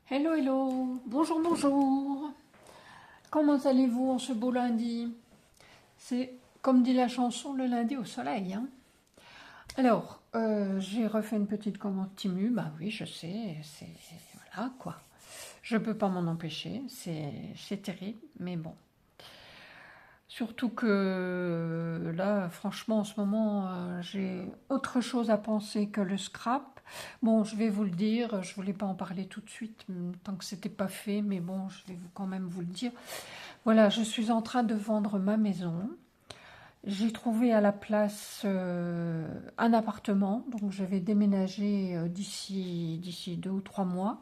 Hello, hello, bonjour, bonjour. Comment allez-vous en ce beau lundi? C'est, comme dit la chanson, le lundi au soleil, hein. Alors, j'ai refait une petite commande Timu. Bah oui, je sais, c'est... Voilà, quoi. Je peux pas m'en empêcher, c'est terrible, mais bon. Surtout que là, franchement, en ce moment, j'ai autre chose à penser que le scrap. Bon, je vais vous le dire, je voulais pas en parler tout de suite, tant que c'était pas fait, mais bon, je vais quand même vous le dire. Voilà, je suis en train de vendre ma maison. J'ai trouvé à la place un appartement, donc je vais déménager d'ici 2 ou 3 mois.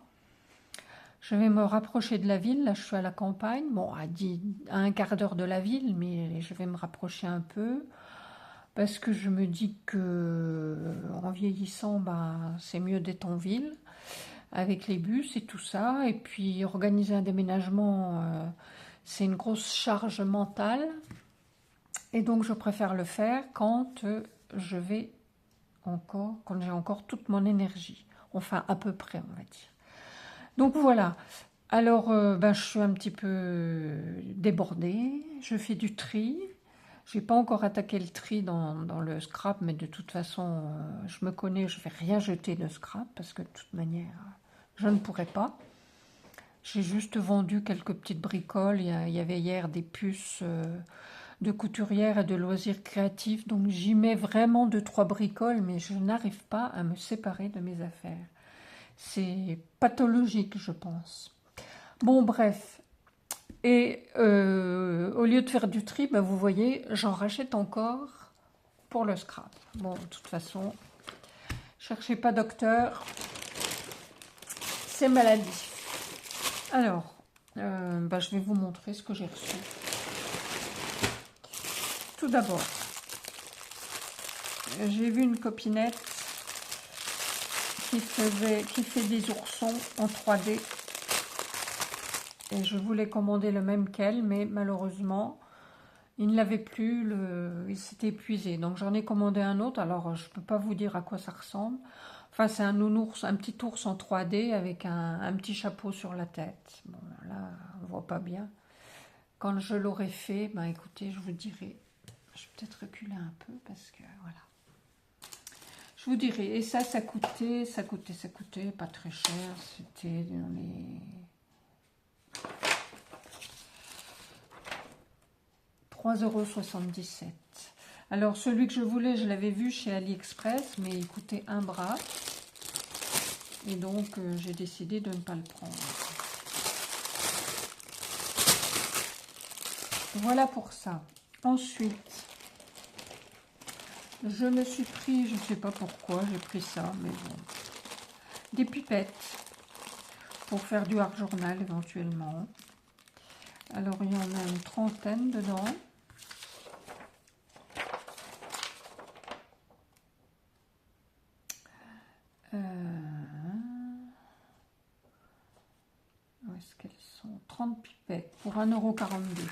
Je vais me rapprocher de la ville, là je suis à la campagne, bon à un quart d'heure de la ville, mais je vais me rapprocher un peu, parce que je me dis que en vieillissant, ben, c'est mieux d'être en ville, avec les bus et tout ça, et puis organiser un déménagement, c'est une grosse charge mentale, et donc je préfère le faire quand quand j'ai encore toute mon énergie, enfin à peu près on va dire. Donc voilà. Alors, ben, je suis un petit peu débordée. Je fais du tri. Je n'ai pas encore attaqué le tri dans le scrap, mais de toute façon, je me connais, je ne vais rien jeter de scrap, parce que de toute manière, je ne pourrais pas. J'ai juste vendu quelques petites bricoles. Il y avait hier des puces de couturière et de loisirs créatifs, donc j'y mets vraiment 2, 3 bricoles, mais je n'arrive pas à me séparer de mes affaires. C'est pathologique, je pense. Bon, bref. Et au lieu de faire du tri, ben, vous voyez, j'en rachète encore pour le scrap. Bon, de toute façon, cherchez pas docteur, c'est maladie. Alors, ben, je vais vous montrer ce que j'ai reçu. Tout d'abord, j'ai vu une copinette qui fait des oursons en 3D. Et je voulais commander le même qu'elle, mais malheureusement, il ne l'avait plus, il s'était épuisé. Donc j'en ai commandé un autre, alors je ne peux pas vous dire à quoi ça ressemble. Enfin, c'est un nounours, un petit ours en 3D avec un petit chapeau sur la tête. Bon, là, on ne voit pas bien. Quand je l'aurai fait, ben écoutez, je vous dirai. Je vais peut-être reculer un peu parce que voilà. Je vous dirai. Et ça coûtait pas très cher. C'était dans les 3,77 €. Alors celui que je voulais, je l'avais vu chez AliExpress, mais il coûtait un bras. Et donc j'ai décidé de ne pas le prendre. Voilà pour ça. Ensuite, je me suis pris, je ne sais pas pourquoi j'ai pris ça, mais bon, des pipettes pour faire du art journal éventuellement. Alors il y en a une trentaine dedans. Où est-ce qu'elles sont? 30 pipettes pour 1,42 €.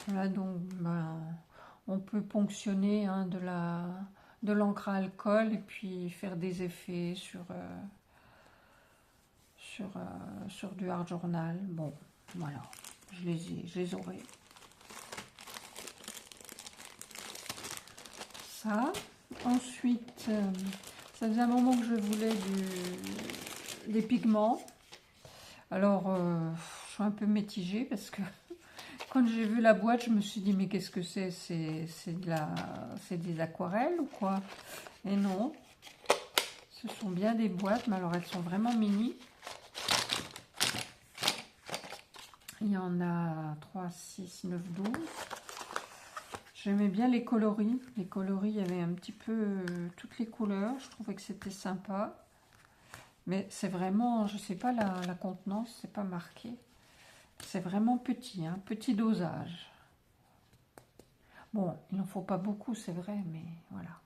Voilà, donc ben, on peut ponctionner hein, de l'encre à alcool et puis faire des effets sur du art journal. Bon, voilà, je les aurai. Ça. Ensuite, ça faisait un moment que je voulais des pigments. Alors, je suis un peu mitigée parce que quand j'ai vu la boîte, je me suis dit, mais qu'est-ce que c'est? C'est des aquarelles ou quoi? Et non, ce sont bien des boîtes, mais alors elles sont vraiment mini. Il y en a 3, 6, 9, 12. J'aimais bien les coloris. Les coloris, il y avait un petit peu toutes les couleurs. Je trouvais que c'était sympa. Mais c'est vraiment, je sais pas la contenance, c'est pas marqué. C'est vraiment petit, hein, petit dosage. Bon, il n'en faut pas beaucoup, c'est vrai, mais voilà.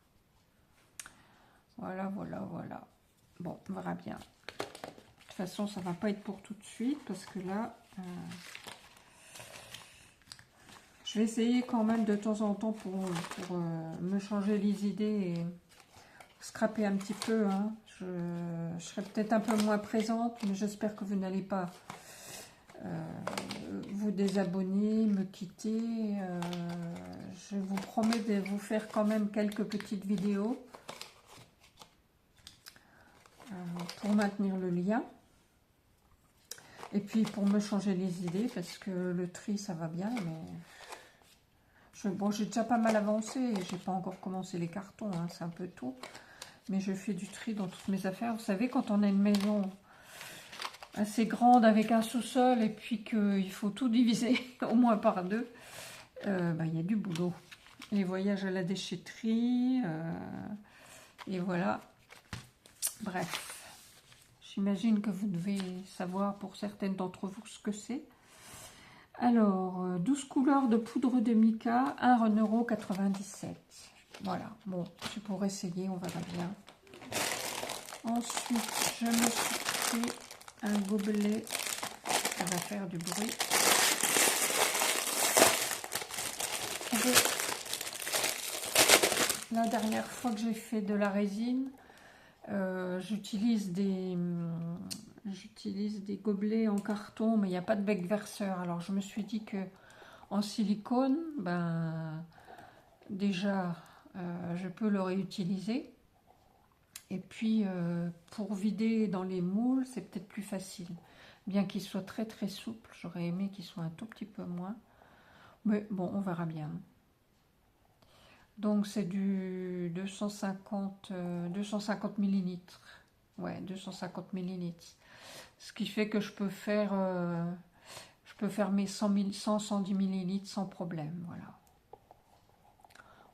Voilà. Bon, on verra bien. De toute façon, ça va pas être pour tout de suite, parce que là, je vais essayer quand même de temps en temps pour me changer les idées. Et scraper un petit peu. Hein. Je serai peut-être un peu moins présente, mais j'espère que vous n'allez pas vous désabonner, me quitter. Je vous promets de vous faire quand même quelques petites vidéos pour maintenir le lien. Et puis pour me changer les idées, parce que le tri ça va bien, mais bon, j'ai déjà pas mal avancé, j'ai pas encore commencé les cartons, hein, c'est un peu tôt. Mais je fais du tri dans toutes mes affaires. Vous savez, quand on a une maison assez grande avec un sous-sol et puis qu'il faut tout diviser au moins par deux, il y a du boulot. Les voyages à la déchetterie, et voilà. Bref, j'imagine que vous devez savoir pour certaines d'entre vous ce que c'est. Alors, 12 couleurs de poudre de mica, 1,97 €. Voilà, bon, c'est pour essayer, on verra bien. Ensuite, je me suis pris un gobelet, ça va faire du bruit. La dernière fois que j'ai fait de la résine, j'utilise des gobelets en carton, mais il n'y a pas de bec verseur. Alors je me suis dit que en silicone, déjà je peux le réutiliser. Et puis pour vider dans les moules, c'est peut-être plus facile. Bien qu'il soit très très souple, j'aurais aimé qu'il soit un tout petit peu moins. Mais bon, on verra bien. Donc c'est du 250 millilitres. Ouais, 250 millilitres. Ce qui fait que je peux faire mes 110 millilitres sans problème. Voilà.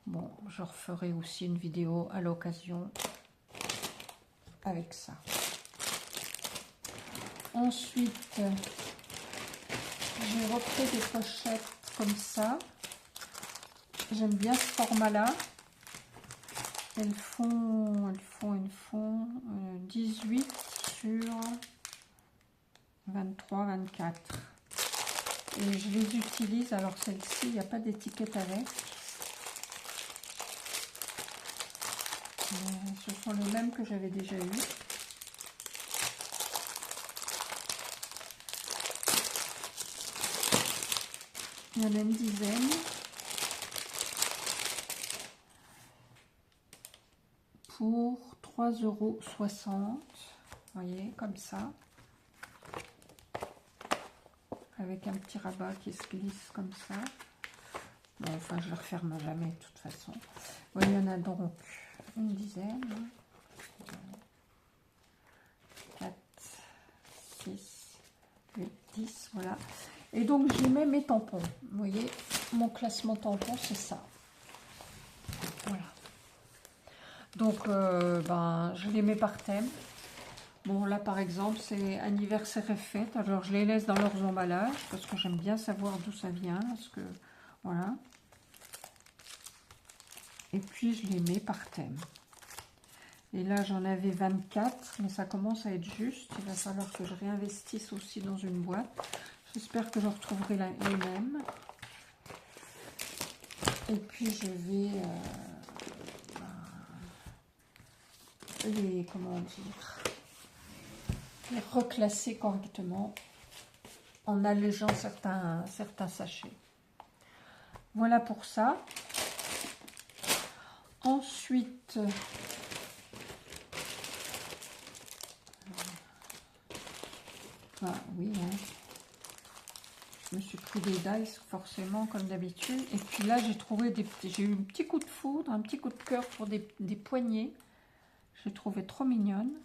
Bon, je referai aussi une vidéo à l'occasion avec ça. Ensuite, j'ai repris des pochettes comme ça. J'aime bien ce format-là. Elles font 18 sur 23, 24. Et je les utilise. Alors celle-ci, il n'y a pas d'étiquette avec. Ce sont les mêmes que j'avais déjà eu. Il y en a une dizaine. Pour 3,60 €. Vous voyez, comme ça. Avec un petit rabat qui se glisse comme ça. Bon, enfin, je ne le referme jamais de toute façon. Oui, il y en a donc une dizaine. 4, 6, 8, 10, voilà. Et donc, j'y mets mes tampons. Vous voyez, mon classement tampon, c'est ça. Voilà. Donc, je les mets par thème. Bon, là, par exemple, c'est anniversaire et fête. Alors, je les laisse dans leurs emballages parce que j'aime bien savoir d'où ça vient. Parce que, voilà. Et puis, je les mets par thème. Et là, j'en avais 24, mais ça commence à être juste. Il va falloir que je réinvestisse aussi dans une boîte. J'espère que je retrouverai les mêmes. Et puis, je vais les reclasser correctement en allégeant certains sachets. Voilà pour ça. Ensuite, oui, hein. Je me suis pris des dice forcément comme d'habitude. Et puis là, j'ai eu un petit coup de foudre, un petit coup de cœur pour des poignées. Je les trouvais trop mignonnes.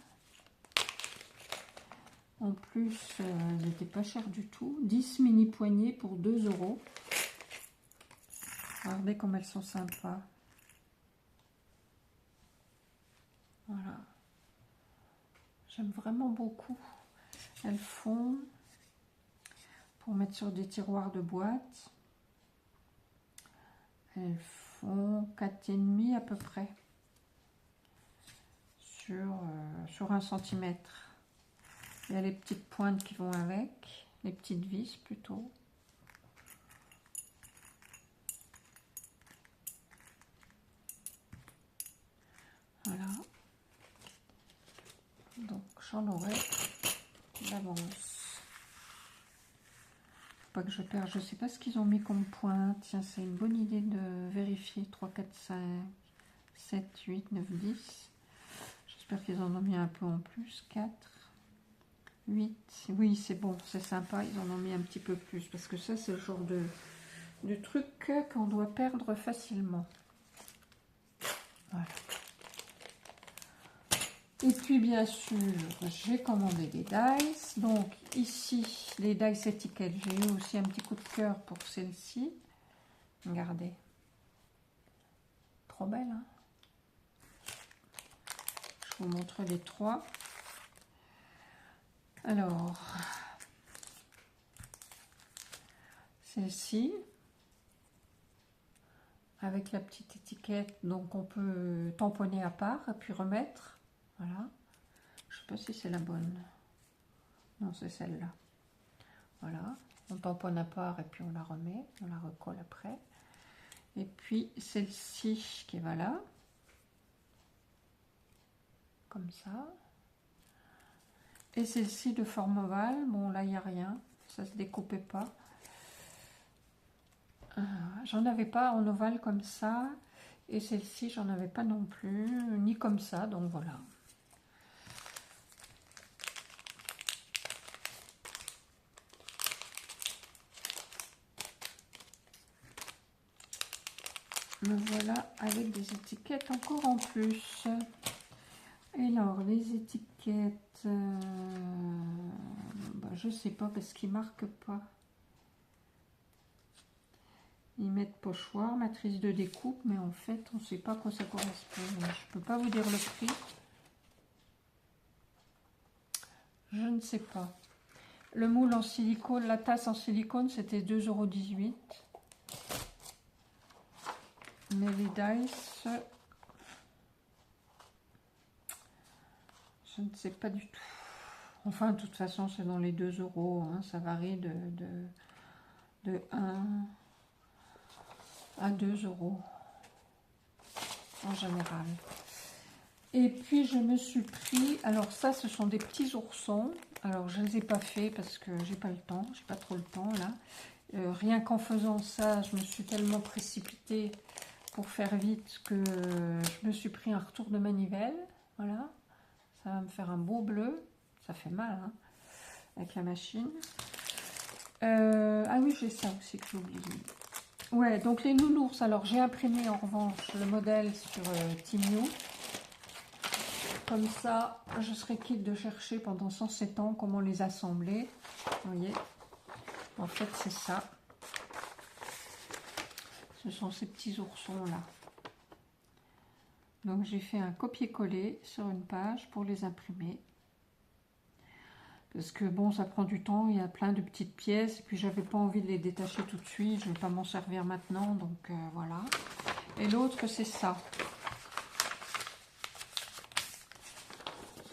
En plus, elles n'étaient pas chères du tout. 10 mini poignées pour 2 €. Regardez comme elles sont sympas. Voilà. J'aime vraiment beaucoup. Elles font pour mettre sur des tiroirs de boîte. Elles font 4,5 à peu près sur 1 cm. Il y a les petites pointes qui vont avec, les petites vis plutôt. Voilà. j'en aurai d'avance. Pas que je perds, je sais pas ce qu'ils ont mis comme point. Tiens, c'est une bonne idée de vérifier. 3, 4, 5, 7, 8, 9, 10. J'espère qu'ils en ont mis un peu en plus. 4, 8. Oui, c'est bon, c'est sympa. Ils en ont mis un petit peu plus. Parce que ça, c'est le genre de truc qu'on doit perdre facilement. Voilà. Et puis, bien sûr, j'ai commandé des dice. Donc, ici, les dice étiquettes. J'ai eu aussi un petit coup de cœur pour celle-ci. Regardez. Trop belle, hein? Je vous montre les trois. Alors, celle-ci, avec la petite étiquette, donc on peut tamponner à part et puis remettre. Voilà. Je ne sais pas si c'est la bonne. Non, c'est celle-là. Voilà. On tamponne à part et puis on la remet. On la recolle après. Et puis celle-ci qui va là. Comme ça. Et celle-ci de forme ovale. Bon, là, il n'y a rien. Ça ne se découpait pas. J'en avais pas en ovale comme ça. Et celle-ci, j'en avais pas non plus. Ni comme ça. Donc, voilà. Me voilà avec des étiquettes encore en plus. Et alors, les étiquettes... je sais pas parce qu'ils marquent pas. Ils mettent pochoir, matrice de découpe, mais en fait, on ne sait pas à quoi ça correspond. Je ne peux pas vous dire le prix. Je ne sais pas. Le moule en silicone, la tasse en silicone, c'était 2,18 €. Mais les dice, je ne sais pas du tout. Enfin, de toute façon, c'est dans les 2 €. Hein. Ça varie de 1 à 2 € en général. Et puis je me suis pris, alors ça ce sont des petits oursons, alors je ne les ai pas fait parce que j'ai pas le temps, j'ai pas trop le temps là. Rien qu'en faisant ça, je me suis tellement précipitée pour faire vite que je me suis pris un retour de manivelle, voilà. Ça va me faire un beau bleu, ça fait mal hein, avec la machine. Ah oui, j'ai ça aussi que j'ai oublié. Ouais, donc les nounours, alors j'ai imprimé en revanche le modèle sur Timiu. Comme ça, je serai quitte de chercher pendant 107 ans comment les assembler. Vous voyez, en fait, c'est ça. Ce sont ces petits oursons-là. Donc, j'ai fait un copier-coller sur une page pour les imprimer. Parce que, bon, ça prend du temps. Il y a plein de petites pièces. Et puis, j'avais pas envie de les détacher tout de suite. Je ne vais pas m'en servir maintenant. Donc, voilà. Et l'autre, c'est ça.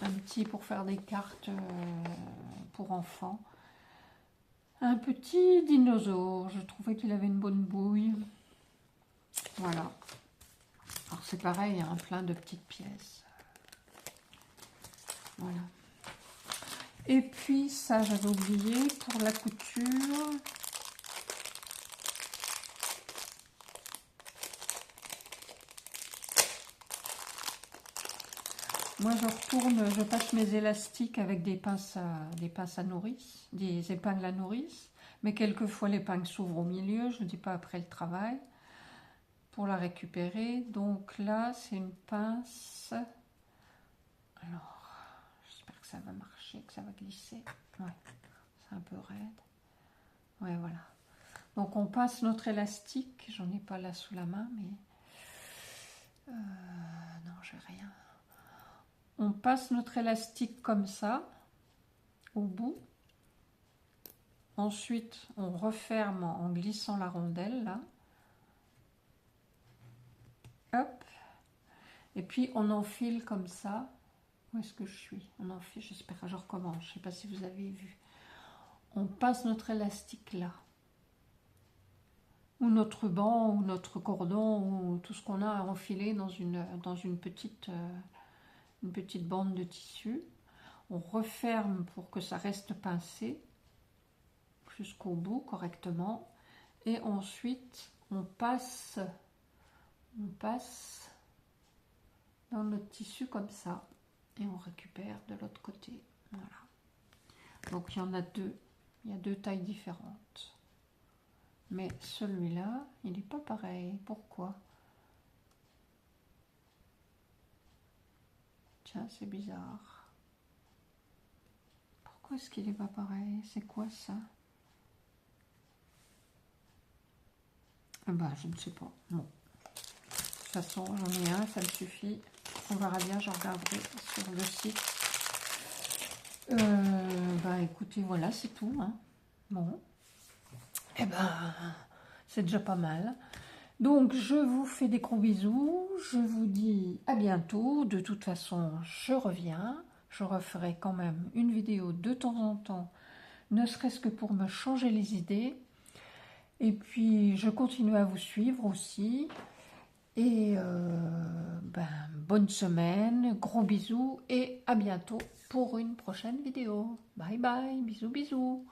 Un petit pour faire des cartes pour enfants. Un petit dinosaure. Je trouvais qu'il avait une bonne bouille. Voilà. Alors c'est pareil, hein, plein de petites pièces. Voilà. Et puis ça, j'avais oublié pour la couture. Moi, je passe mes élastiques avec des pinces à nourrice, des épingles à nourrice. Mais quelquefois, l'épingle s'ouvre au milieu, je ne dis pas après le travail, pour la récupérer. Donc là, c'est une pince. Alors, j'espère que ça va marcher, que ça va glisser. Ouais, c'est un peu raide. Ouais, voilà. Donc, on passe notre élastique. J'en ai pas là sous la main, mais... non, j'ai rien. On passe notre élastique comme ça, au bout. Ensuite, on referme en glissant la rondelle, là. Hop. Et puis, on enfile comme ça. Où est-ce que je suis? On enfile, j'espère que je recommence. Je ne sais pas si vous avez vu. On passe notre élastique là. Ou notre ruban, ou notre cordon, ou tout ce qu'on a à enfiler dans une petite bande de tissu. On referme pour que ça reste pincé jusqu'au bout correctement. Et ensuite, on passe dans notre tissu comme ça. Et on récupère de l'autre côté. Voilà. Donc il y en a deux. Il y a deux tailles différentes. Mais celui-là, il n'est pas pareil. Pourquoi? Tiens, c'est bizarre. Pourquoi est-ce qu'il n'est pas pareil? C'est quoi ça? Ben, je ne sais pas. Bon. De toute façon, j'en ai un, ça me suffit. On verra bien, j'en regarderai sur le site. Bah écoutez, voilà, c'est tout. Hein. Bon. Eh ben, c'est déjà pas mal. Donc, je vous fais des gros bisous. Je vous dis à bientôt. De toute façon, je reviens. Je referai quand même une vidéo de temps en temps, ne serait-ce que pour me changer les idées. Et puis, je continue à vous suivre aussi. Et ben, bonne semaine, gros bisous et à bientôt pour une prochaine vidéo. Bye bye, bisous bisous.